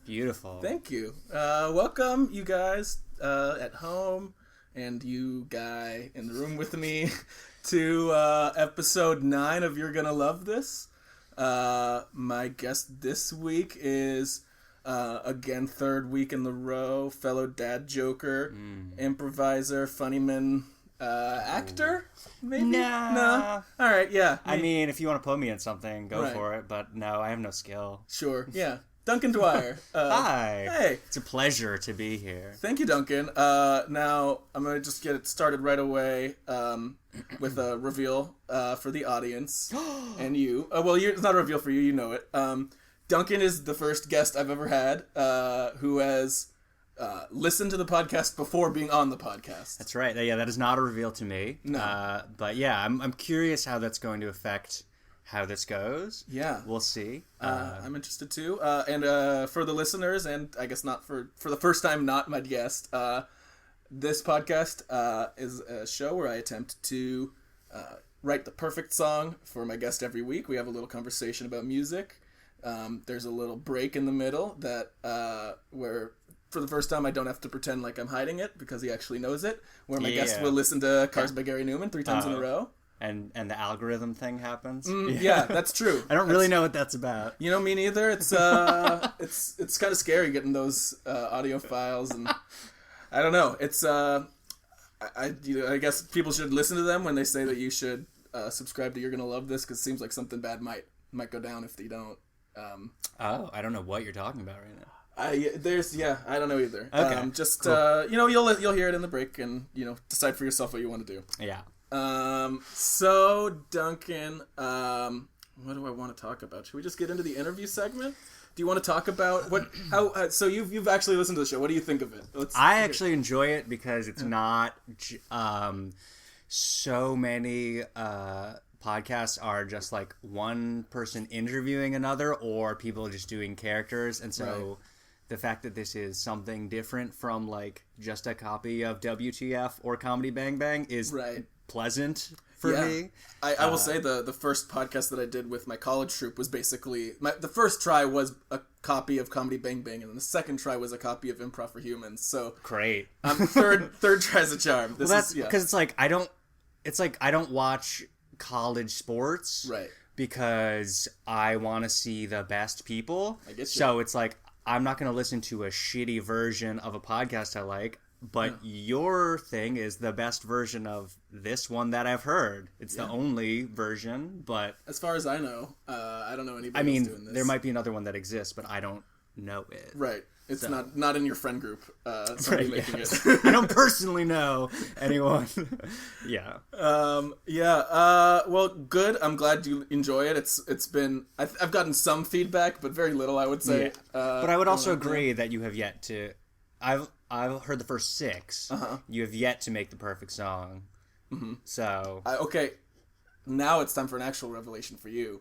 Beautiful. Thank you. Welcome, you guys at home and you guy in the room with me to episode 9 of You're Gonna Love This. My guest this week is, again, third week in the row, fellow dad joker, improviser, funnyman, actor, maybe? No? All right, yeah. I mean, if you want to put me in something, go for it, but no, I have no skill. Sure, yeah. Duncan Dwyer. Hi. Hey. It's a pleasure to be here. Thank you, Duncan. Now, I'm going to just get it started right away with a reveal for the audience and you. It's not a reveal for you, you know it. Duncan is the first guest I've ever had who has listened to the podcast before being on the podcast. That's right. Yeah, that is not a reveal to me. No. But yeah, I'm curious how that's going to affect how this goes. Yeah. We'll see. I'm interested too. And for the listeners, and I guess not for the first time, not my guest, this podcast is a show where I attempt to write the perfect song for my guest every week. We have a little conversation about music. There's a little break in the middle that where for the first time I don't have to pretend like I'm hiding it because he actually knows it, where my guest will listen to Cars by Gary Numan 3 times in a row. And the algorithm thing happens. Yeah, that's true. I don't really know what that's about. You know, me neither. It's it's kind of scary getting those audio files, and I don't know. It's I guess people should listen to them when they say that you should subscribe to You're Gonna Love This, because it seems like something bad might go down if they don't. I don't know what you're talking about right now. I don't know either. Okay, cool. You'll hear it in the break, and decide for yourself what you want to do. Yeah. So Duncan, what do I want to talk about? Should we just get into the interview segment? Do you want to talk about so you've actually listened to the show. What do you think of it? I actually enjoy it because it's not, so many, podcasts are just like one person interviewing another or people just doing characters. And so the fact that this is something different from like just a copy of WTF or Comedy Bang Bang is pleasant for me. I will say the first podcast that I did with my college troupe was basically the first try was a copy of Comedy Bang Bang, and then the second try was a copy of Improv for Humans. So great. Third try's a charm. That's because it's like I don't watch college sports because I want to see the best people. I get you. So it's like I'm not going to listen to a shitty version of a podcast I like. But your thing is the best version of this one that I've heard. It's the only version, but as far as I know, I don't know anybody else doing this. There might be another one that exists, but I don't know it. Right. It's not in your friend group. Making it. I don't personally know anyone. Yeah. Well, good. I'm glad you enjoy it. It's been I've gotten some feedback, but very little, I would say. Yeah. But I would also agree that you have yet to. I've heard the first 6. You have yet to make the perfect song. Mm-hmm. So okay, now it's time for an actual revelation for you.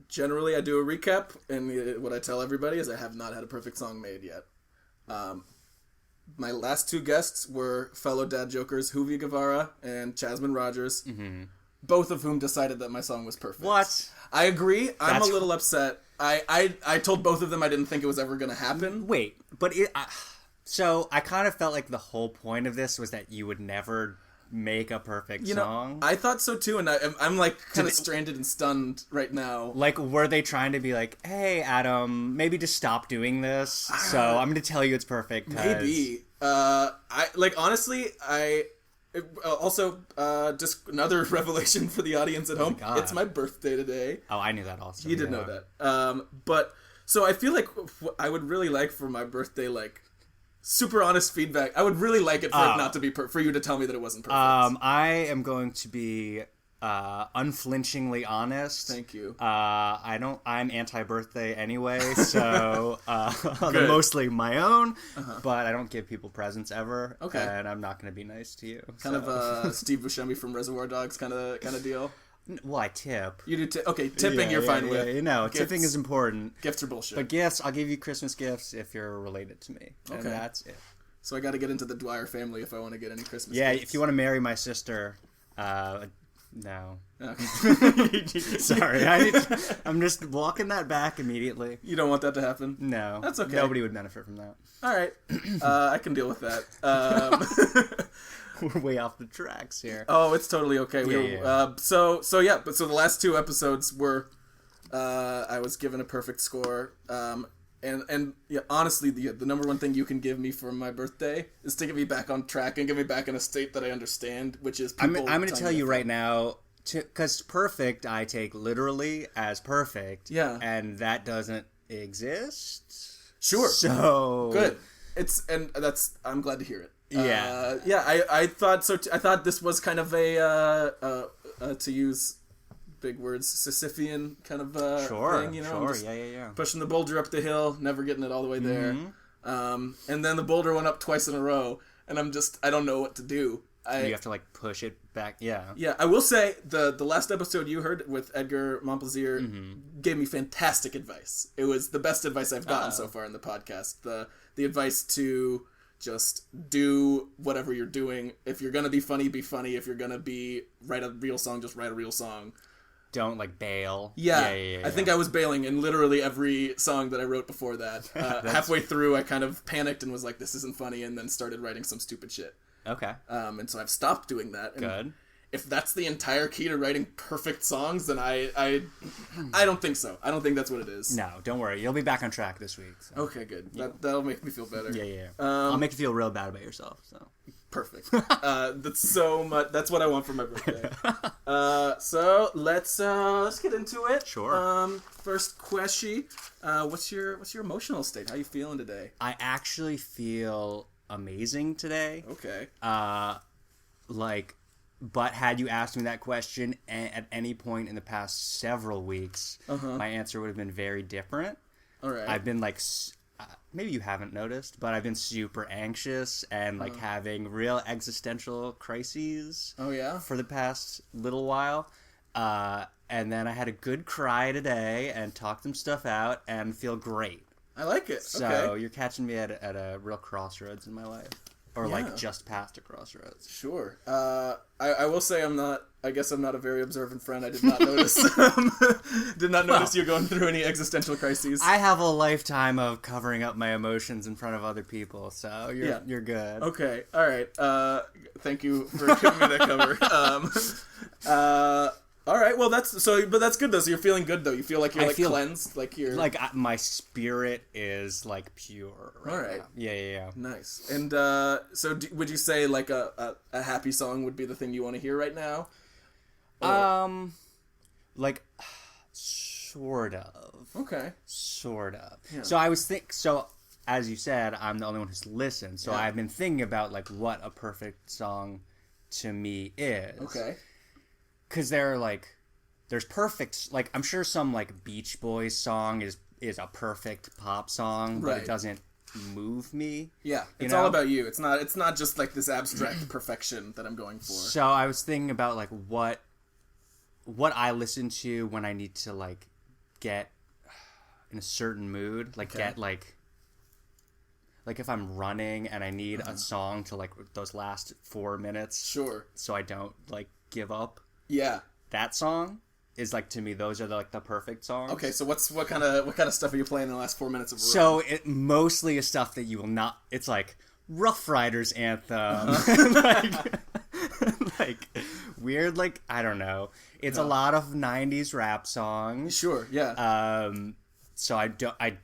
Generally, I do a recap, and what I tell everybody is I have not had a perfect song made yet. My last 2 guests were fellow dad jokers Hoovie Guevara and Chasman Rogers, both of whom decided that my song was perfect. What? I agree. I'm a little upset. I told both of them I didn't think it was ever going to happen. Wait, but so I kind of felt like the whole point of this was that you would never make a perfect song. I thought so too, and I'm like kind of stranded and stunned right now. Like, were they trying to be like, hey, Adam, maybe just stop doing this? So I'm going to tell you it's perfect. Maybe. Honestly, also, just another revelation for the audience at home. It's my birthday today. Oh, I knew that also. You did know that. But, so I feel like I would really like for my birthday, like, super honest feedback. I would really like it for it not to be for you to tell me that it wasn't perfect. I am going to be unflinchingly honest. Thank you. I'm anti-birthday anyway, so they're mostly my own, but I don't give people presents ever. Okay. And I'm not going to be nice to you. Kind of Steve Buscemi from Reservoir Dogs kind of deal. Well, I tip. You do tip. Okay, tipping you're fine with. Gifts, tipping is important. Gifts are bullshit. But gifts, I'll give you Christmas gifts if you're related to me. Okay. And that's it. So I got to get into the Dwyer family if I want to get any Christmas gifts. Yeah, if you want to marry my sister, No. Okay. Sorry, I'm just walking that back immediately. You don't want that to happen? No. That's okay. Nobody would benefit from that. All right. I can deal with that. We're way off the tracks here. Oh, it's totally okay. Yeah. So the last two episodes were, I was given a perfect score. And yeah, honestly, the number one thing you can give me for my birthday is to get me back on track and get me back in a state that I understand, which is people. I'm going to tell you right now, because perfect I take literally as perfect. Yeah. And that doesn't exist. Sure. So good. I'm glad to hear it. Yeah. I thought so. I thought this was kind of a to use big words, Sisyphean kind of thing, you know? Sure, yeah. Pushing the boulder up the hill, never getting it all the way there. Mm-hmm. And then the boulder went up twice in a row, and I don't know what to do. You have to, like, push it back, yeah. Yeah, I will say, the last episode you heard with Edgar Montplaisir gave me fantastic advice. It was the best advice I've gotten so far in the podcast. The advice to just do whatever you're doing. If you're gonna be funny, be funny. If you're gonna write a real song, just write a real song. Don't, like, bail. Yeah. I think I was bailing in literally every song that I wrote before that. Halfway through, I kind of panicked and was like, this isn't funny, and then started writing some stupid shit. Okay. And so I've stopped doing that. And good. If that's the entire key to writing perfect songs, then I don't think so. I don't think that's what it is. No, don't worry. You'll be back on track this week. So. Okay, good. That'll make me feel better. Yeah. I'll make you feel real bad about yourself, so... Perfect. That's so much. That's what I want for my birthday. So let's get into it. Sure. First question. What's your emotional state? How you feeling today? I actually feel amazing today. Okay. But had you asked me that question at any point in the past several weeks, my answer would have been very different. All right. I've been like. Maybe you haven't noticed, but I've been super anxious and like having real existential crises. Oh yeah. For the past little while, and then I had a good cry today and talked some stuff out and feel great. I like it. So okay. You're catching me at a real crossroads in my life, or like just past a crossroads. Sure. I will say I guess I'm not a very observant friend. I did not notice. You going through any existential crises. I have a lifetime of covering up my emotions in front of other people, so you're good. Okay. All right. Thank you for giving me that cover. All right. Well, that's good though. So you're feeling good though. You feel like you're cleansed, like you're like my spirit is like pure. All right. Now. Yeah. Nice. And so would you say like a happy song would be the thing you want to hear right now? Or... like sort of. Okay. Sort of. Yeah. So as you said, I'm the only one who's listened. So I've been thinking about like what a perfect song to me is. Okay. Because there's perfect, like, I'm sure some, like, Beach Boys song is a perfect pop song, but it doesn't move me. Yeah, it's all about you. It's not just, like, this abstract perfection that I'm going for. So I was thinking about, like, what I listen to when I need to, like, get in a certain mood. Like, get, like, if I'm running and I need a song to, like, those last 4 minutes. Sure. So I don't, like, give up. Yeah. That song is like, to me, those are the perfect songs. Okay, so what kind of stuff are you playing in the last 4 minutes of run? So it mostly is stuff that you will not. It's like Rough Riders anthem, like weird, like I don't know. It's a lot of '90s rap songs. Sure, yeah. So I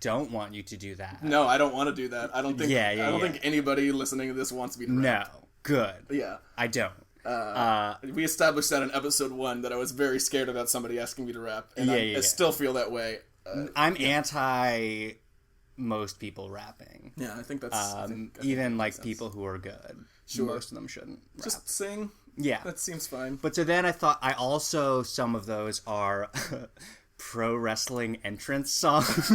don't want you to do that. No, I don't want to do that. I don't think. I don't think anybody listening to this wants me to rap. No, good. Yeah, I don't. We established that in episode 1 that I was very scared about somebody asking me to rap, and I still feel that way. I'm anti most people rapping. Yeah, I think that's even like people who are good. Sure, most of them shouldn't rap. Just sing. Yeah, that seems fine. But so then I thought some of those are pro wrestling entrance songs.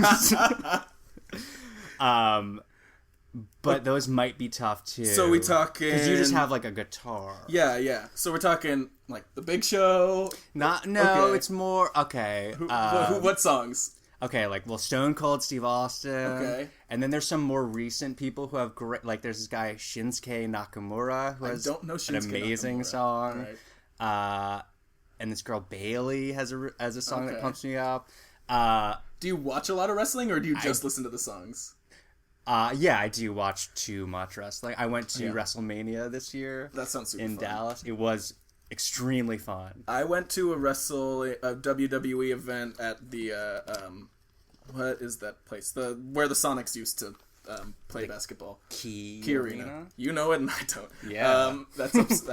But those might be tough too. So we talking because you just have like a guitar. Yeah. So we're talking like The Big Show. It's more okay. What songs? Okay, like Stone Cold Steve Austin. Okay. And then there's some more recent people who have great. Like there's this guy Shinsuke Nakamura who has an amazing song. Right. and this girl Bailey has a song that pumps me up. Do you watch a lot of wrestling, or do you just listen to the songs? Yeah, I do watch too much wrestling. I went to WrestleMania this year. That sounds super in fun. Dallas. It was extremely fun. I went to a WWE event at the what is that place? Where the Sonics used to play basketball. Key Arena. You know it, and I don't. Yeah. That's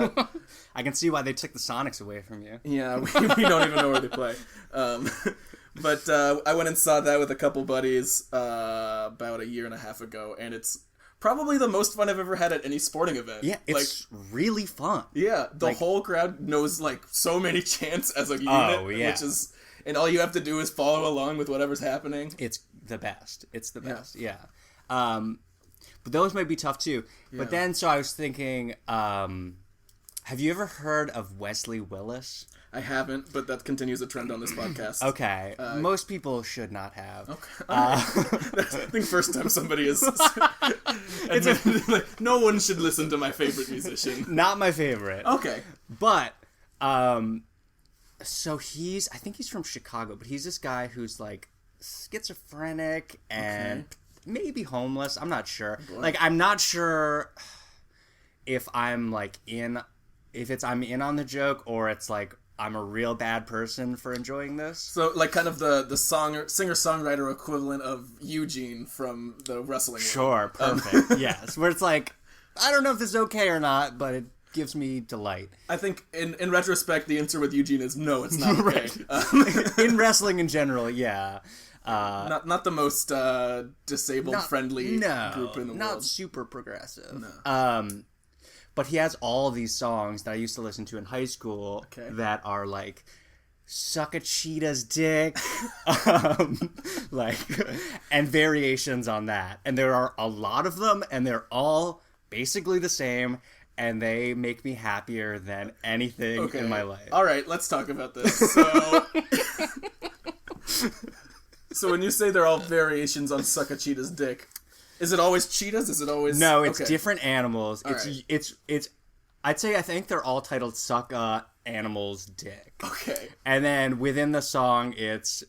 I can see why they took the Sonics away from you. Yeah, we don't even know where they play. But I went and saw that with a couple buddies about a year and a half ago, and it's probably the most fun I've ever had at any sporting event. Yeah, it's really fun. Yeah, the whole crowd knows so many chants as a unit, which is, and all you have to do is follow along with whatever's happening. It's the best. It's the best. Yeah. But those might be tough too. Yeah. But then, so I was thinking, have you ever heard of Wesley Willis? I haven't, but that continues a trend on this podcast. Okay. Most people should not have. Okay. I think first time somebody is no one should listen to my favorite musician. Not my favorite. Okay. But, so I think he's from Chicago, but he's this guy who's schizophrenic and maybe homeless. I'm not sure. I'm not sure if I'm in on the joke, or it's I'm a real bad person for enjoying this. So, kind of the singer-songwriter equivalent of Eugene from the wrestling world. Sure, perfect. Yes, where it's I don't know if this is okay or not, but it gives me delight. I think, in retrospect, the answer with Eugene is no, it's not okay. In wrestling in general, yeah. Not the most disabled-friendly group in the world. Not super progressive. No. But he has all these songs that I used to listen to in high school that are suck a cheetah's dick, and variations on that. And there are a lot of them, and they're all basically the same, and they make me happier than anything in my life. All right, let's talk about this. So when you say they're all variations on suck a cheetah's dick, is it always cheetahs? Is it always... No, it's different animals. It's I think they're all titled Suck a Animal's Dick. Okay. And then within the song, it's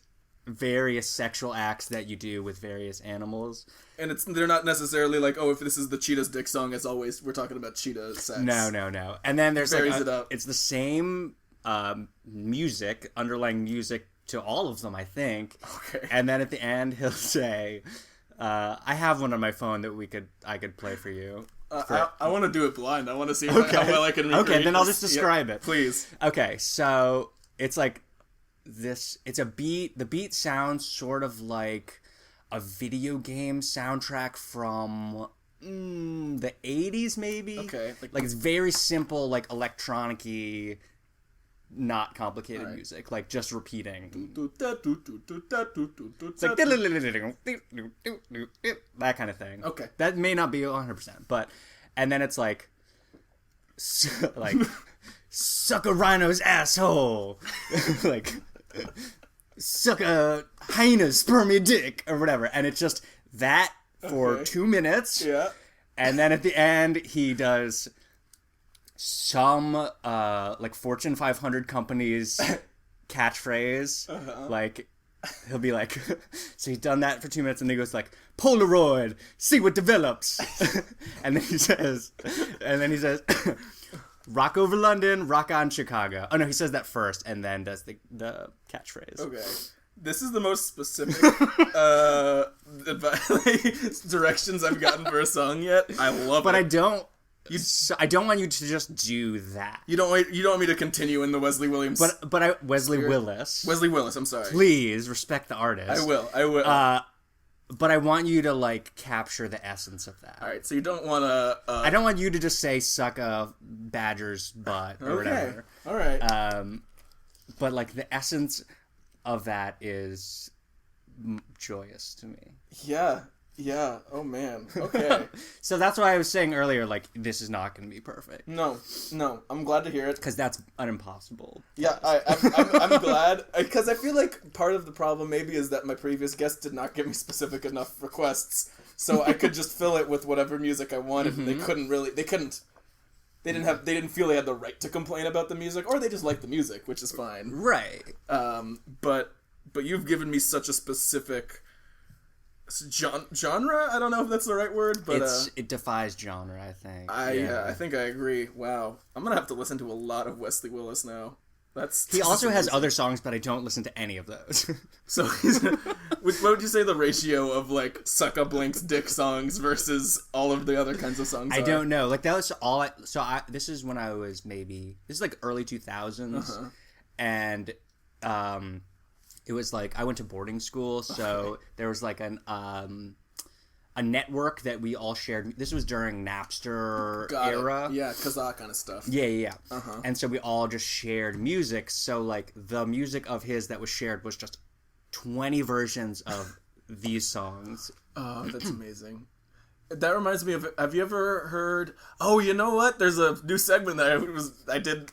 various sexual acts that you do with various animals. And they're not necessarily if this is the cheetah's dick song, as always, we're talking about cheetah sex. No. And then there's it up. It's the same underlying music to all of them, I think. Okay. And then at the end, he'll say... I have one on my phone that I could play for you. I want to do it blind. I want to see how well I can recreate Okay, then I'll just describe it. Please. Okay, so it's this. It's a beat. The beat sounds sort of like a video game soundtrack from the 80s, maybe. Okay. It's very simple, electronic-y, not complicated music, just repeating. It's that kind of thing. Okay. That may not be 100%, but and then it's suck a rhino's asshole, suck a hyena's spermy dick, or whatever, and it's just that for 2 minutes. Yeah. And then at the end he does some Fortune 500 companies catchphrase. He'll be so he's done that for 2 minutes, and then he goes Polaroid, see what develops. and then he says rock over London, rock on Chicago. Oh no, he says that first and then does the catchphrase. Okay. This is the most specific directions I've gotten for a song yet. I love it. But I don't want you to just do that. You don't want me to continue in the Wesley Williams. Wesley Willis. Wesley Willis. I'm sorry. Please respect the artist. I will. But I want you to capture the essence of that. All right. So you don't want to. I don't want you to just say "suck a badger's butt" or whatever. All right. But the essence of that is joyous to me. Yeah. Yeah. Oh man. Okay. So that's why I was saying earlier, this is not going to be perfect. No. I'm glad to hear it because that's an impossible. Yeah, I'm glad because I feel part of the problem maybe is that my previous guest did not give me specific enough requests, so I could just fill it with whatever music I wanted. Mm-hmm. And they couldn't they didn't feel they had the right to complain about the music, or they just liked the music, which is fine. Right. But you've given me such a specific genre. I don't know if that's the right word, but it defies genre, I think. I think I agree. Wow, I'm gonna have to listen to a lot of Wesley Willis now. He also has other songs, but I don't listen to any of those. So, what would you say the ratio of like Suck Up Link's dick songs versus all of the other kinds of songs? I don't know. Like that was all. This is when I was this is like early 2000s, and it was like I went to boarding school, so there was like a network that we all shared. This was during Napster era. Yeah, Kazaa kind of stuff. Yeah. And so we all just shared music. So, like, the music of his that was shared was just 20 versions of these songs. Oh, that's amazing. That reminds me of, have you ever heard, oh, you know what? There's a new segment that I did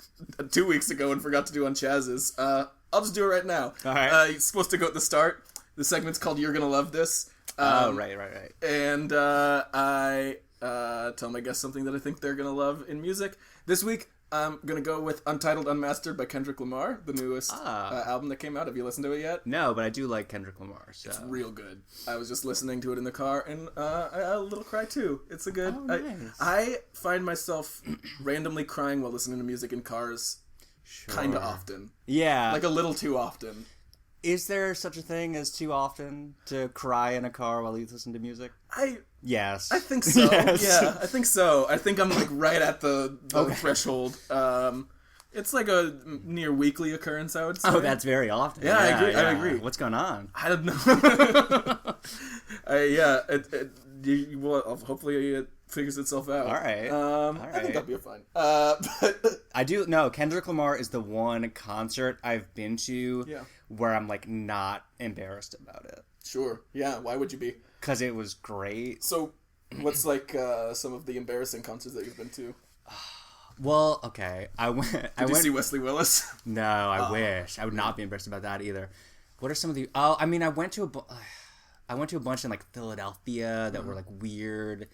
2 weeks ago and forgot to do on Chaz's. I'll just do it right now. All right. It's supposed to go at the start. The segment's called You're Gonna Love This. Right. And I tell my guests something that I think they're gonna love in music. This week, I'm gonna go with Untitled Unmastered by Kendrick Lamar, the newest album that came out. Have you listened to it yet? No, but I do like Kendrick Lamar. So. It's real good. I was just listening to it in the car, and I had a little cry too. It's a good. Oh, nice. I find myself randomly crying while listening to music in cars, kind of often. Yeah, like a little too often. Is there such a thing as too often to cry in a car while you listen to music? Yes. I think so. Yes. Yeah, I think so. I think I'm like right at the threshold. It's like a near weekly occurrence, I would say. Oh, that's very often. Yeah, I agree. What's going on? I don't know. Hopefully it figures itself out. All right. I think that'll be fine. But I do know Kendrick Lamar is the one concert I've been to where I'm like not embarrassed about it. Sure. Yeah. Why would you be? Because it was great. So, what's like some of the embarrassing concerts that you've been to? Well, okay. Did you see Wesley Willis? No, I wish. I would not be embarrassed about that either. What are some of the? Oh, I mean, I went to a bunch in like Philadelphia that were like weird.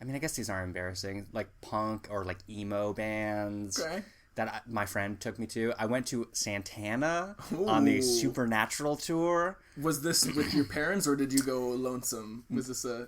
I mean, I guess these aren't embarrassing. Like punk or like emo bands that my friend took me to. I went to Santana on the Supernatural tour. Was this with your parents or did you go lonesome? Was this a...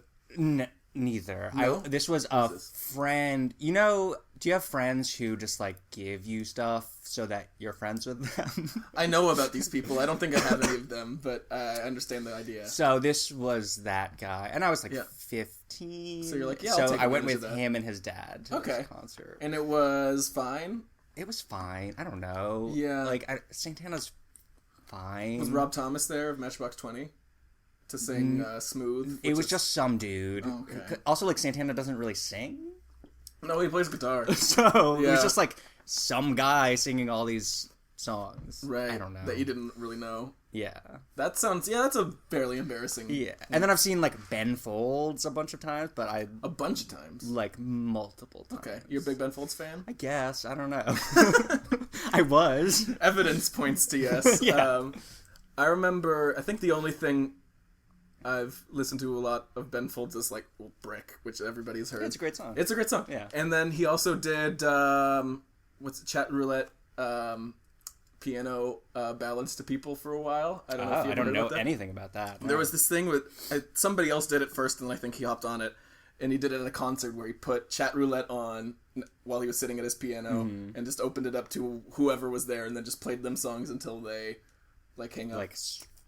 Neither. No? This was a friend. You know, do you have friends who just like give you stuff so that you're friends with them? I know about these people. I don't think I have any of them, but I understand the idea. So this was that guy, and I was like 15. So you're like, yeah. So I went with him and his dad to this concert, and it was fine. It was fine. I don't know. Yeah, like Santana's fine. Was Rob Thomas there of Matchbox 20? To sing Smooth? It was just some dude. Okay. Also, like, Santana doesn't really sing. No, he plays guitar. So, it was just, like, some guy singing all these songs. Right. I don't know. That you didn't really know. Yeah. That sounds... Yeah, that's a fairly embarrassing... Yeah. And then I've seen, like, Ben Folds a bunch of times, but A bunch of times? Like, multiple times. Okay. You're a big Ben Folds fan? I guess. I don't know. I was. Evidence points to yes. Yeah. I remember... I think the only thing... I've listened to a lot of Ben Folds' is like Brick, which everybody's heard. Yeah, it's a great song. It's a great song. Yeah. And then he also did Chatroulette piano ballads to people for a while. I don't know if you don't know anything about that. No. There was this thing with somebody else did it first, and I think he hopped on it, and he did it at a concert where he put Chatroulette on while he was sitting at his piano and just opened it up to whoever was there, and then just played them songs until they like hang up. Like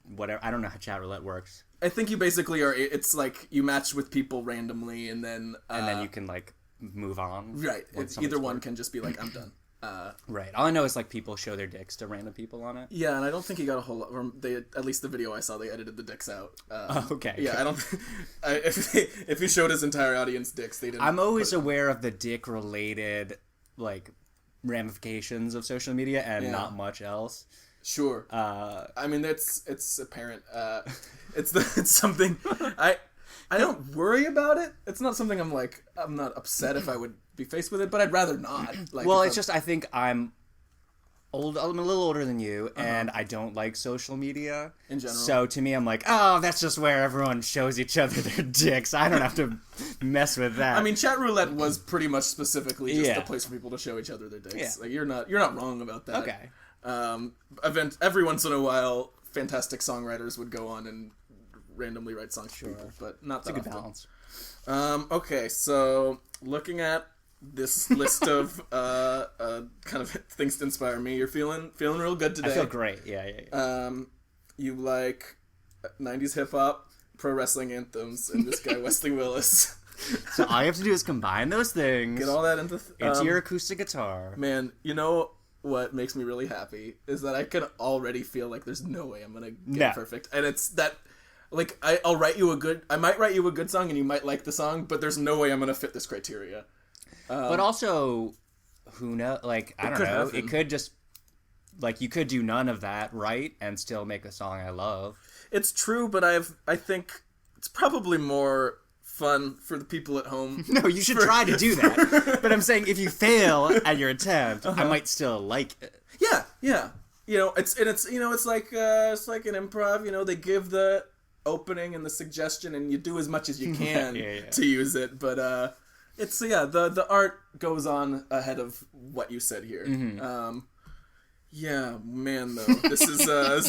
whatever. I don't know how Chatroulette works. I think you basically are. It's like you match with people randomly, and then you can like move on. Right. Either one can just be like, I'm done. Right. All I know is like people show their dicks to random people on it. Yeah, and I don't think he got a whole lot. At least the video I saw, they edited the dicks out. Okay. Yeah, I don't. If he showed his entire audience dicks, they didn't. I'm always aware of the dick-related like ramifications of social media, and not much else. Sure. I mean, it's apparent. It's something I don't worry about it. It's not something I'm not upset if I would be faced with it, but I'd rather not. Like, well, it's just I think I'm I'm a little older than you, and I don't like social media. In general. So to me, I'm like, oh, that's just where everyone shows each other their dicks. I don't have to mess with that. I mean, Chatroulette was pretty much specifically just a place for people to show each other their dicks. Yeah. Like, you're not wrong about that. Okay. Every once in a while, fantastic songwriters would go on and randomly write songs for people, but not that It's a good often. balance. Okay, so looking at this list of kind of things to inspire me, you're feeling real good today. I feel great. Yeah. You like 90s hip hop, pro wrestling anthems, and this guy Wesley Willis. So all you have to do is combine those things. Get all that into your acoustic guitar. Man, you know what makes me really happy is that I can already feel like there's no way I'm gonna get perfect, and it's that. Like, I might write you a good song and you might like the song, but there's no way I'm gonna fit this criteria. But also, who knows? Like, I don't know. It could just, like, you could do none of that right and still make a song I love. It's true, but I think it's probably more fun for the people at home. No, you should try to do that. But I'm saying if you fail at your attempt, I might still like it. Yeah. You know, it's like an improv. You know, they give the opening and the suggestion, and you do as much as you can to use it, but it's the art goes on ahead of what you said here. Man, though, this is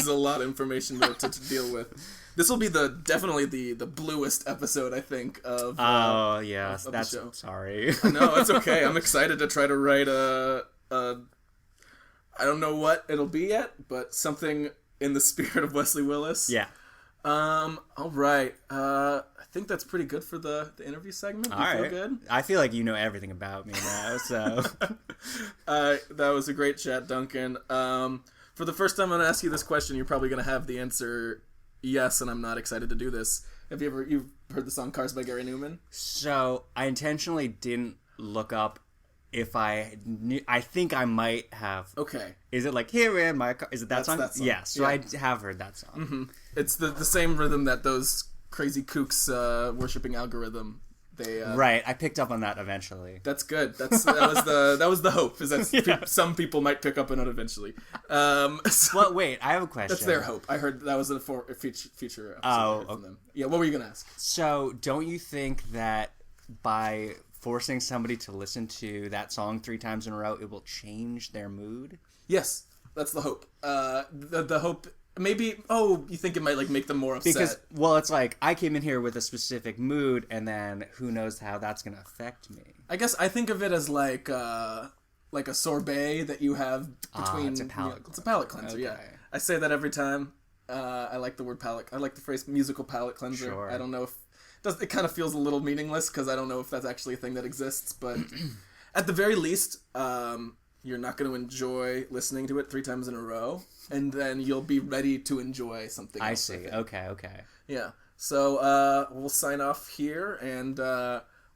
a lot of information to deal with. This will be definitely the bluest episode, I think, of of that's the show. Sorry. No, it's okay. I'm excited to try to write a I don't know what it'll be yet, but something in the spirit of Wesley Willis. Yeah. All right. I think that's pretty good for the interview segment. Feel good? I feel like you know everything about me now, so. That was a great chat, Duncan. For the first time I'm going to ask you this question, you're probably going to have the answer yes, and I'm not excited to do this. You've heard the song Cars by Gary Numan? So, I intentionally didn't look up if I think I might have. Okay. Is it like, here in my car? Is it that song? That song? Yeah, so I have heard that song. Mm-hmm. It's the same rhythm that those crazy kooks worshipping algorithm. Right, I picked up on that eventually. That's good. That was the hope. Is that some people might pick up on it eventually. Well, wait, I have a question. That's their hope. I heard that was a future episode from them. Yeah, what were you gonna ask? So, don't you think that by forcing somebody to listen to that song 3 times in a row, it will change their mood? Yes, that's the hope. The hope. Maybe, you think it might, like, make them more upset. Because, well, it's like, I came in here with a specific mood, and then who knows how that's going to affect me. I guess I think of it as, like a sorbet that you have between... it's a palate cleanser. It's a palate cleanser, okay. Yeah. I say that every time. I like the word palate. I like the phrase musical palate cleanser. Sure. I don't know if... It kind of feels a little meaningless, because I don't know if that's actually a thing that exists, but at the very least... you're not going to enjoy listening to it 3 times in a row, and then you'll be ready to enjoy something else. I see. Okay. Yeah. So we'll sign off here, and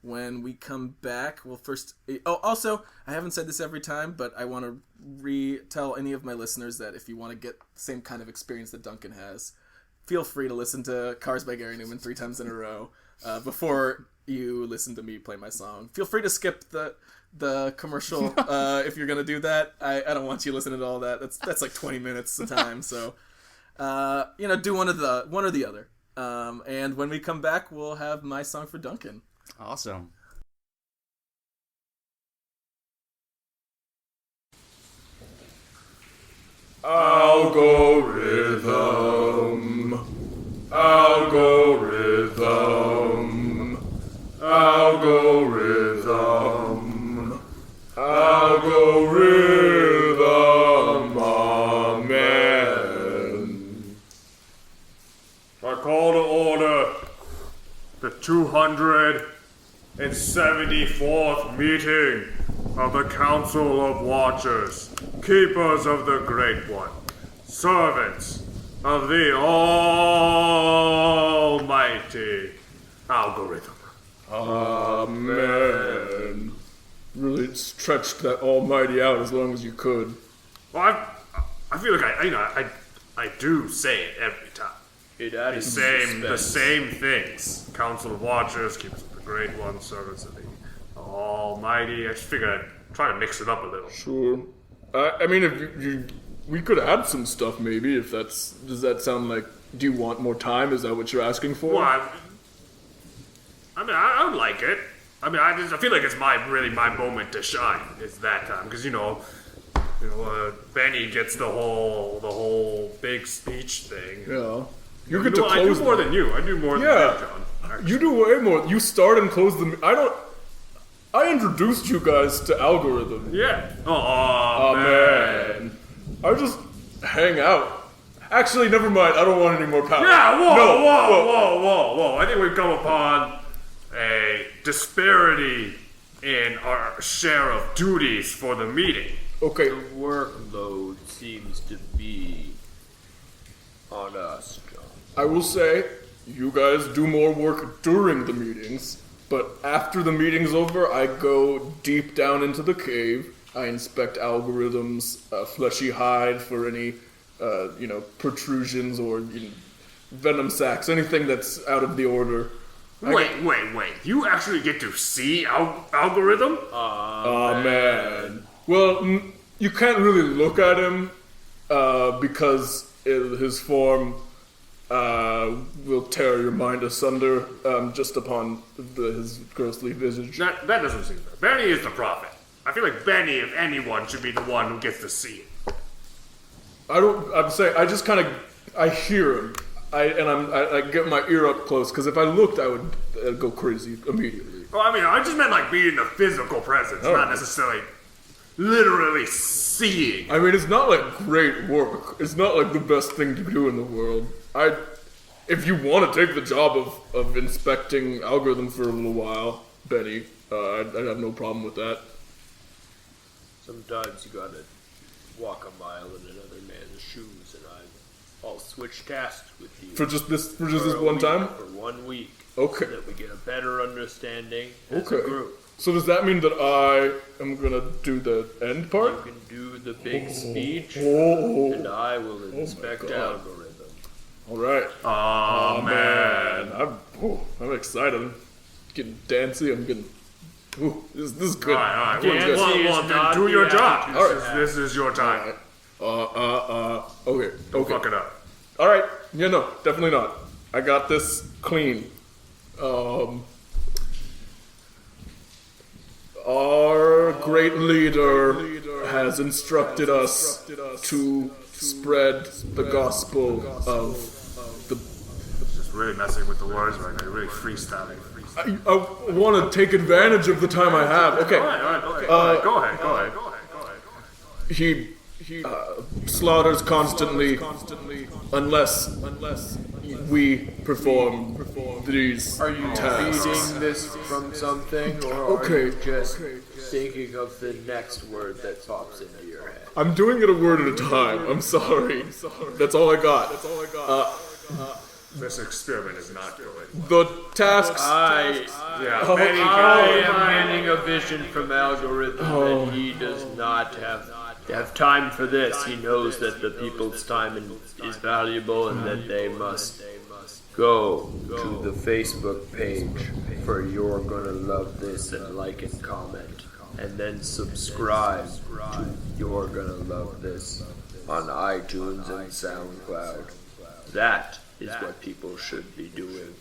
when we come back, we'll first... also, I haven't said this every time, but I want to retell any of my listeners that if you want to get the same kind of experience that Duncan has, feel free to listen to Cars by Gary Numan 3 times in a row before you listen to me play my song. Feel free to skip the commercial if you're gonna do that. I don't want you listening to all that. That's like 20 minutes of time. So do one or the other. And when we come back, we'll have my song for Duncan. Awesome. Algorithm. Amen. I call to order the 274th meeting of the Council of Watchers, Keepers of the Great One, servants of the Almighty Algorithm. Amen. Really stretched that Almighty out as long as you could. Well, I feel like I do say it every time. The same things. Council of Watchers, Keepers of the Great One, servants of the Almighty. I just figured I'd try to mix it up a little. Sure. I mean, if we could add some stuff maybe. If does that sound like? Do you want more time? Is that what you're asking for? Well, I would like it. I mean, I feel like it's my moment to shine. It's that time because Benny gets the whole big speech thing. Yeah, you get to close. I do more than you. I do more than you, John. Actually. You do way more. You start and close the. I introduced you guys to algorithm. Yeah. Oh man. I just hang out. Actually, never mind. I don't want any more power. Yeah. Whoa. I think we've come upon a disparity in our share of duties for the meeting. Okay. The workload seems to be on us, John. I will say, you guys do more work during the meetings, but after the meeting's over, I go deep down into the cave. I inspect algorithms, fleshy hide for any, protrusions or venom sacs, anything that's out of the order. Wait. You actually get to see algorithm? Man. Well, you can't really look at him because his form will tear your mind asunder just upon his ghostly visage. That doesn't seem fair. Benny is the prophet. I feel like Benny, if anyone, should be the one who gets to see it. I'm saying, I just kind of, I hear him. I get my ear up close, because if I looked, I'd go crazy immediately. Well, I mean, I just meant like being the physical presence, not necessarily literally seeing. I mean, it's not like great work. It's not like the best thing to do in the world. If you want to take the job of inspecting algorithm for a little while, Benny, I'd have no problem with that. Sometimes you gotta walk a mile in another man's shoes, and I'll switch tasks with you. For just this one time? For 1 week. Okay. So that we get a better understanding as a group. So does that mean that I am gonna do the end part? You can do the big speech, and I will inspect algorithm. All right. Oh man, I'm excited. I'm getting dancy. I'm getting. This is good. All right. Well, then do your job. This is your time. Okay. Don't fuck it up. All right. Yeah, no, definitely not. I got this clean. Our great leader has instructed us to spread the gospel of the. Just really messing with the words right now. You're really freestyling. I want to take advantage of the time I have. Okay. All right. Go ahead. He slaughters constantly unless we perform these Are you tasks. reading this from something, or are you just thinking of the next word that pops into your head? I'm doing it a word at a time. I'm sorry. That's all I got. This experiment is not going. The tasks. I am getting a vision from algorithm that he does not have time for this. He knows that the people's time is valuable and that they must go to the Facebook page for You're Gonna Love This and like and comment, and then subscribe to You're Gonna Love This on iTunes and SoundCloud. That is what people should be doing.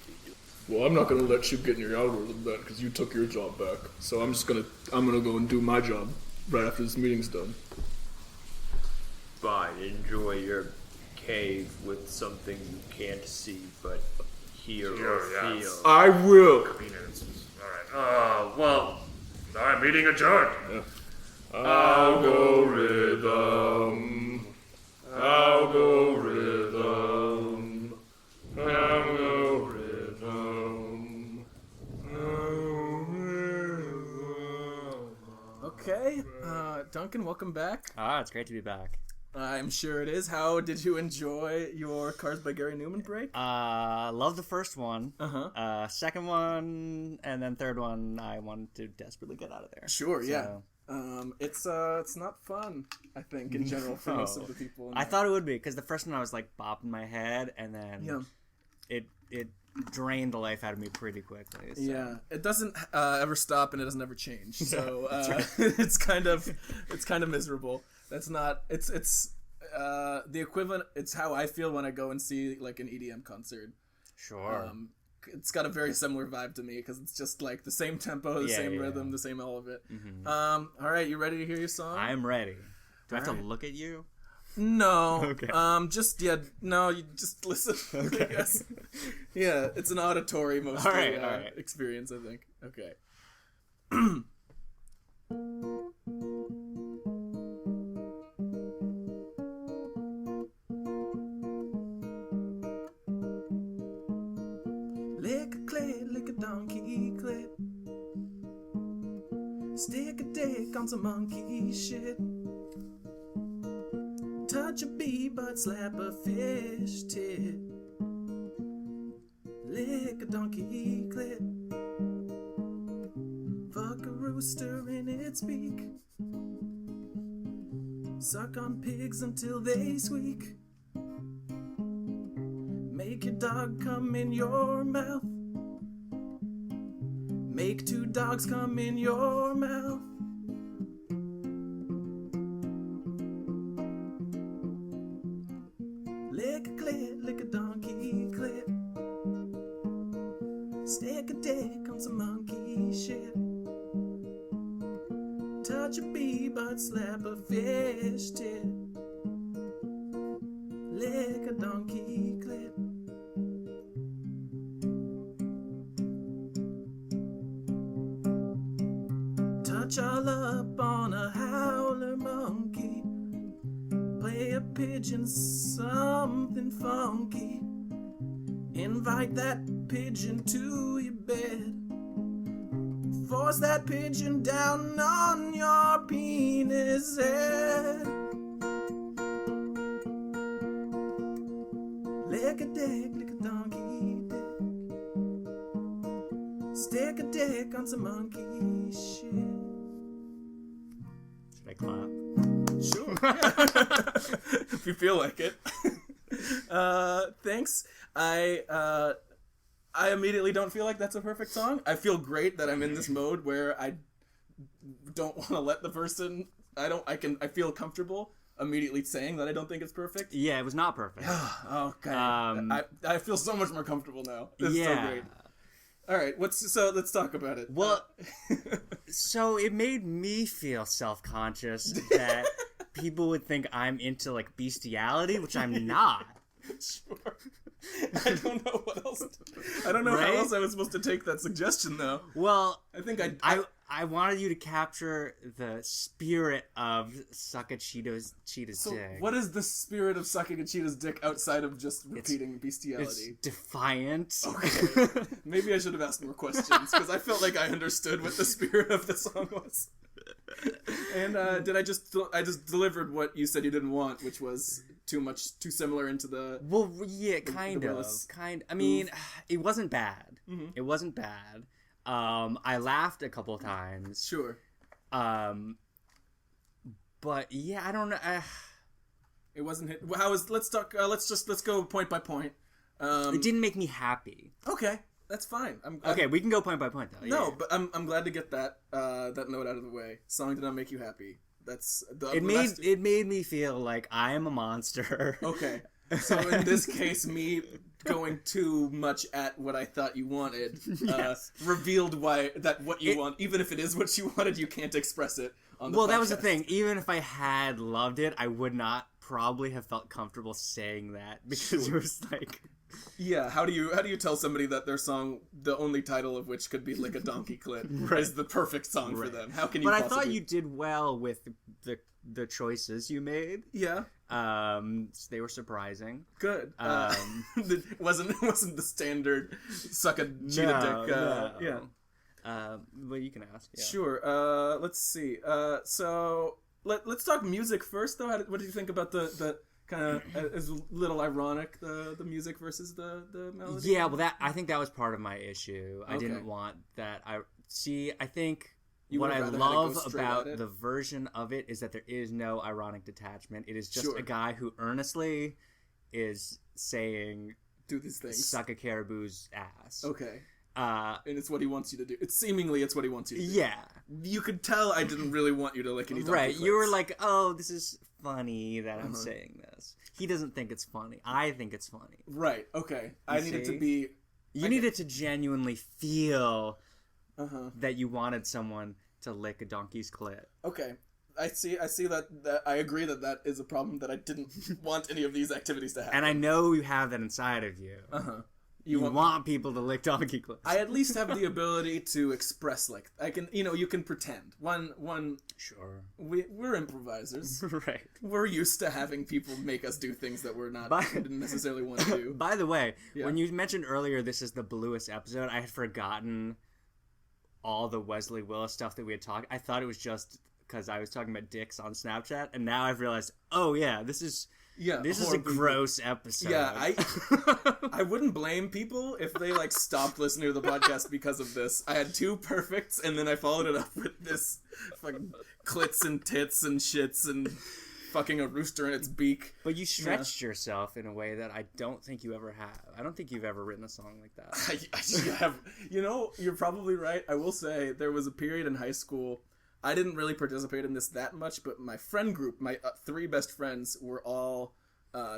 Well, I'm not gonna let you get in your algorithm then, because you took your job back. So I'm gonna go and do my job right after this meeting's done. Fine, enjoy your cave with something you can't see but hear or feel. I will. All right, meeting adjourned. Yeah. Algorithm. Okay, Duncan, welcome back. It's great to be back. I'm sure it is. How did you enjoy your Cars by Gary Numan break? Love the first one. Second one, and then third one, I wanted to desperately get out of there. Sure, yeah. It's not fun, I think, in general for most of the people. I thought it would be, because the first one I was like bopping my head, and then it drained the life out of me pretty quickly. So. Yeah, it doesn't ever stop, and it doesn't ever change. So it's kind of miserable. That's not. It's the equivalent. It's how I feel when I go and see like an EDM concert. Sure. It's got a very similar vibe to me because it's just like the same tempo, the same rhythm, the same all of it. Mm-hmm. All right, you ready to hear your song? I'm ready. Do I have to look at you? No. Okay. No, you just listen. Okay. I guess. Yeah, it's an auditory mostly all right. experience, I think. Okay. Lick a clit, lick a donkey clit. Stick a dick on some monkey shit. Touch a bee butt, slap a fish tit. Lick a donkey clit. Fuck a rooster in its beak. Suck on pigs until they squeak. Make your dog come in your mouth. Make two dogs come in your mouth. Lick a clit, lick a donkey clit. Stick a dick on some monkey shit. Touch a bee butt, slap a fish tit. Lick a donkey clit. Touch all up on a howler monkey. Play a pigeon something funky. Invite that pigeon to your bed. Force that pigeon down on your penis head. Lick a dick, lick a donkey dick. Stick a dick on some monkey shit. Should I clap? Sure. If you feel like it. Thanks. I immediately don't feel like that's a perfect song. I feel great that I'm in this mode where I don't want to let the person. I feel comfortable immedially saying that I don't think it's perfect. Yeah, it was not perfect. Okay. I feel so much more comfortable now. This is so great. All right, let's talk about it. Well, so it made me feel self-conscious that people would think I'm into like bestiality, which I'm not. Sure. I don't know what else. I don't know how else I was supposed to take that suggestion, though. Well, I think I wanted you to capture the spirit of suck a cheetah's dick. What is the spirit of sucking a cheetah's dick outside of just repeating bestiality? It's defiant. Okay. Maybe I should have asked more questions, because I felt like I understood what the spirit of the song was. And I just delivered what you said you didn't want, which was too similar into the... Well, yeah, kind of. I mean, it wasn't bad. Mm-hmm. It wasn't bad. I laughed a couple times. Sure. But yeah, I don't know. It wasn't hit. Let's go point by point. It didn't make me happy. Okay, that's fine. Okay, we can go point by point though. No, but I'm glad to get that note out of the way. Song did not make you happy. That's it made me feel like I am a monster. Okay. So in this case, me going too much at what I thought you wanted revealed what you want, even if it is what you wanted, you can't express it on the podcast. That was the thing. Even if I had loved it, I would not probably have felt comfortable saying that, because it was like... Yeah, how do you tell somebody that their song, the only title of which could be like a donkey clip, is the perfect song for them? How can you? But I thought you did well with the choices you made. Yeah. They were surprising. Good. Wasn't the standard suck a cheetah dick. No. Yeah. Well, you can ask. Yeah. Sure. Let's see. So let's talk music first, though. What did you think about the kind of is a little ironic, the music versus the melody? Yeah, well, I think that was part of my issue. I didn't want that. I think what I love about the version of it is that there is no ironic detachment. It is just a guy who earnestly is saying, do these things, suck a caribou's ass. Okay. And it's what he wants you to do. It's what he wants you to do. Yeah. You could tell I didn't really want you to lick any donkey Right, clits. you were like, oh, this is funny that I'm saying this. He doesn't think it's funny. I think it's funny. Right, okay. I needed to be... You needed to genuinely feel that you wanted someone to lick a donkey's clit. Okay. I see that I agree that is a problem, that I didn't want any of these activities to happen. And I know you have that inside of you. You want people to lick donkey clits. I at least have the ability to express, like, I can, you can pretend. Sure. We're improvisers. Right. We're used to having people make us do things that we didn't necessarily want to do. By the way, when you mentioned earlier this is the bluest episode, I had forgotten all the Wesley Willis stuff that we had talked. I thought it was just because I was talking about dicks on Snapchat, and now I've realized, oh yeah, this is a gross episode. Yeah, I wouldn't blame people if they stopped listening to the podcast because of this. I had 2 perfects, and then I followed it up with this fucking clits and tits and shits and fucking a rooster in its beak. But you stretched yourself in a way that I don't think you ever have. I don't think you've ever written a song like that. I have. You're probably right. I will say there was a period in high school. I didn't really participate in this that much, but my friend group, my 3 best friends, were all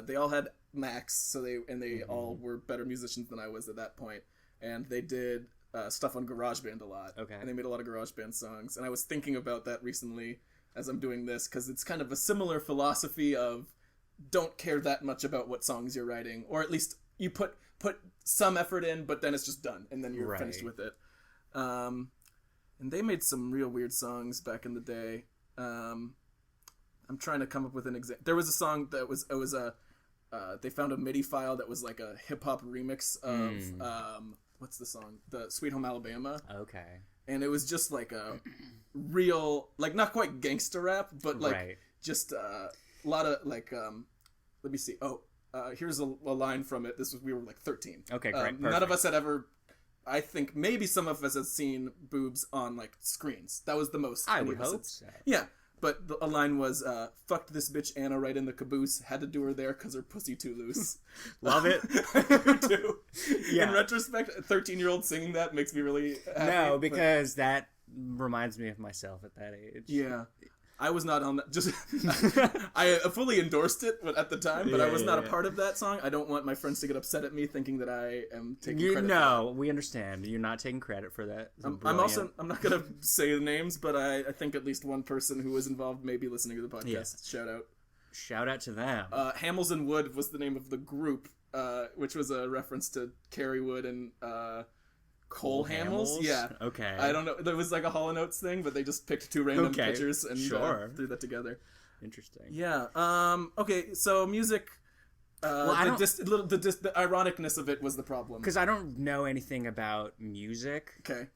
they all had Macs, so they all were better musicians than I was at that point, and they did stuff on GarageBand a lot. Okay. And they made a lot of GarageBand songs, and I was thinking about that recently as I'm doing this, because it's kind of a similar philosophy of don't care that much about what songs you're writing, or at least you put some effort in, but then it's just done, and then you're finished with it. And they made some real weird songs back in the day. I'm trying to come up with an example. There was a song that they found a MIDI file that was like a hip hop remix of what's the song? The Sweet Home Alabama. Okay. And it was just like a real, not quite gangster rap, but just a lot of let me see. Here's a line from it. We were 13. Okay, great. None of us had ever. I think maybe some of us have seen boobs on screens. That was the most. I would hope so. Yeah, but a line was, "Fucked this bitch Anna right in the caboose. Had to do her there because her pussy too loose." Love it. I do. Yeah. In retrospect, a 13-year-old singing that makes me really happy. No, because that reminds me of myself at that age. Yeah. I was not on that. Just I fully endorsed it at the time, but I was not a part of that song. I don't want my friends to get upset at me thinking that I am taking credit. No, we understand. You're not taking credit for that. I'm not going to say the names, but I think at least one person who was involved may be listening to the podcast. Yes. Shout out to them. Hamels and Wood was the name of the group, which was a reference to Kerry Wood and Cole Hamels? Yeah. Okay. I don't know. There was a Hall & Oates thing, but they just picked 2 random pictures and threw that together. Interesting. Yeah. Okay, so music... the ironicness of it was the problem. Because I don't know anything about music. Okay.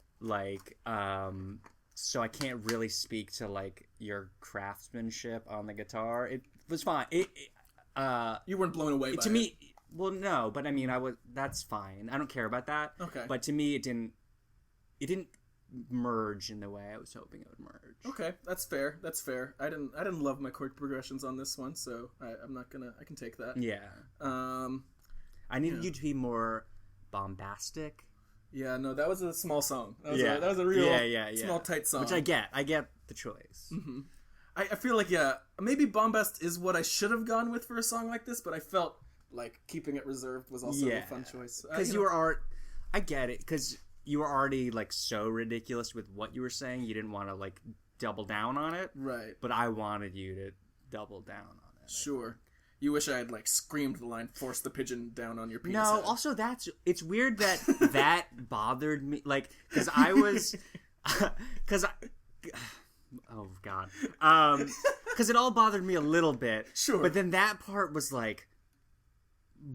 So I can't really speak to, your craftsmanship on the guitar. It was fine. You weren't blown away by it? To me... Well, no, but I mean, that's fine. I don't care about that. Okay. But to me, it didn't merge in the way I was hoping it would merge. Okay, that's fair. I didn't love my chord progressions on this one, so I'm not gonna. I can take that. Yeah. I needed you to be more bombastic. Yeah, no, that was a small song. That was a real small, tight song. Which I get the choice. Mm-hmm. I feel maybe bombast is what I should have gone with for a song like this, but I felt keeping it reserved was also a fun choice. Because I get it, because you were already so ridiculous with what you were saying, you didn't want to double down on it. Right. But I wanted you to double down on it. Sure. You wish I had screamed the line, "Force the pigeon down on your penis." No, head. Also it's weird that that bothered me, because I was, oh god, because it all bothered me a little bit. Sure. But then that part was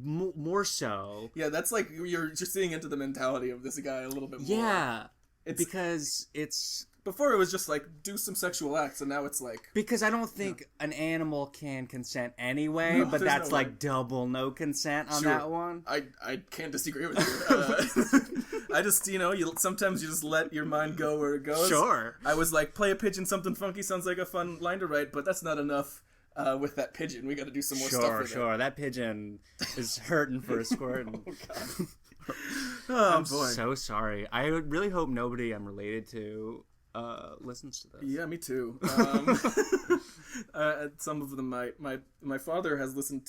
more so. Yeah, that's you're just seeing into the mentality of this guy a little bit more. Yeah, because it's... Before it was just do some sexual acts, and now it's Because I don't think an animal can consent anyway, but that's double no consent on that one. I can't disagree with you. I just, sometimes you just let your mind go where it goes. Sure. I was play a pigeon, something funky sounds like a fun line to write, but that's not enough. With that pigeon, we got to do some more stuff with it. Sure. That pigeon is hurting for a squirt. Oh god. I'm boy. So sorry. I really hope nobody I'm related to listens to this. Yeah, me too. Some of them, my father has listened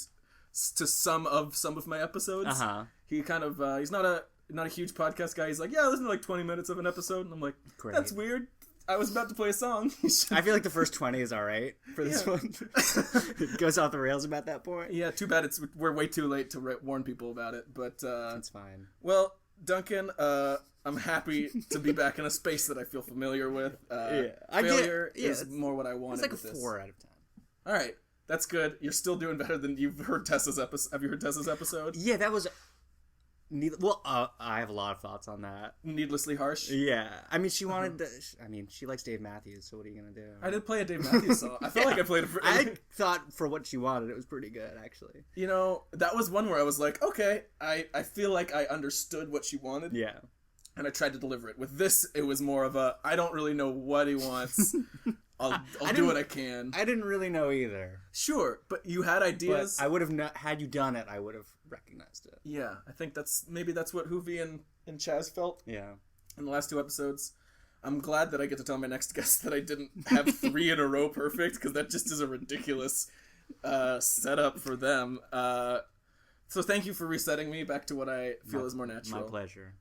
to some of my episodes. He kind of he's not a huge podcast guy. He's like, yeah, I listen to like 20 minutes of an episode, and I'm like, great. That's weird. I was about to play a song. I feel like the first 20 is all right for this one. It goes off the rails about that point. Yeah, too bad we're way too late to warn people about it, but that's fine. Well, Duncan, I'm happy to be back in a space that I feel familiar with. Failure is more what I wanted. It's like a 4 out of 10. All right, that's good. You're still doing better than you've heard Tessa's episode. Have you heard Tessa's episode? Yeah, that was. I have a lot of thoughts on that. Needlessly harsh? Yeah. I mean, she wanted to... I mean, she likes Dave Matthews, so what are you going to do? I did play a Dave Matthews song. I felt like I played it for... I thought for what she wanted, it was pretty good, actually. You know, that was one where I was like, okay, I feel like I understood what she wanted. Yeah. And I tried to deliver it. With this, it was more of a, I don't really know what he wants. I'll do what I can. I didn't really know either. Sure, but you had ideas. But I would have had you done it, I would have recognized it. Yeah, I think that's what Hoovy and Chaz felt. Yeah. In the last 2 episodes. I'm glad that I get to tell my next guest that I didn't have 3 in a row perfect, because that just is a ridiculous setup for them. So thank you for resetting me back to what I feel is more natural. My pleasure.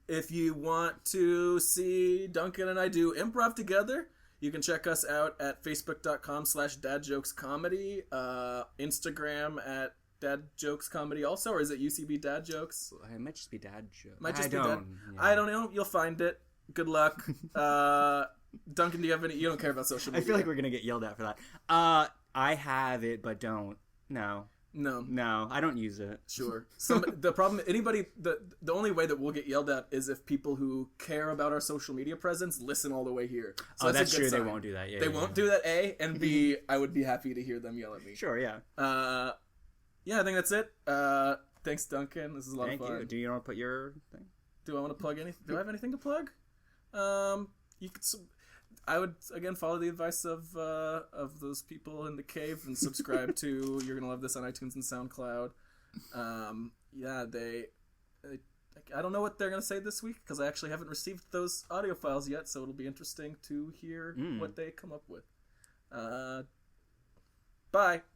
If you want to see Duncan and I do improv together, you can check us out at facebook.com/dadjokescomedy, Instagram at dadjokescomedy also, or is it UCB Dad Jokes? It might just be Dad Jokes. I don't know. You'll find it. Good luck. Duncan, do you have any... You don't care about social media. I feel like we're going to get yelled at for that. I have it, but don't. No, I don't use it. Sure. The problem, the only way that we'll get yelled at is if people who care about our social media presence listen all the way here. So that's true. Sign. They won't do that. Yeah, they won't do that. A, and B, I would be happy to hear them yell at me. Sure. Yeah. Yeah, I think that's it. Thanks, Duncan. This is a lot of fun. Thank you. Do you want to put your thing? Do I want to plug anything? Do I have anything to plug? You could. I would again follow the advice of those people in the cave and subscribe to You're Gonna Love This on iTunes and SoundCloud. I don't know what they're gonna say this week because I actually haven't received those audio files yet, so it'll be interesting to hear what they come up with. Bye.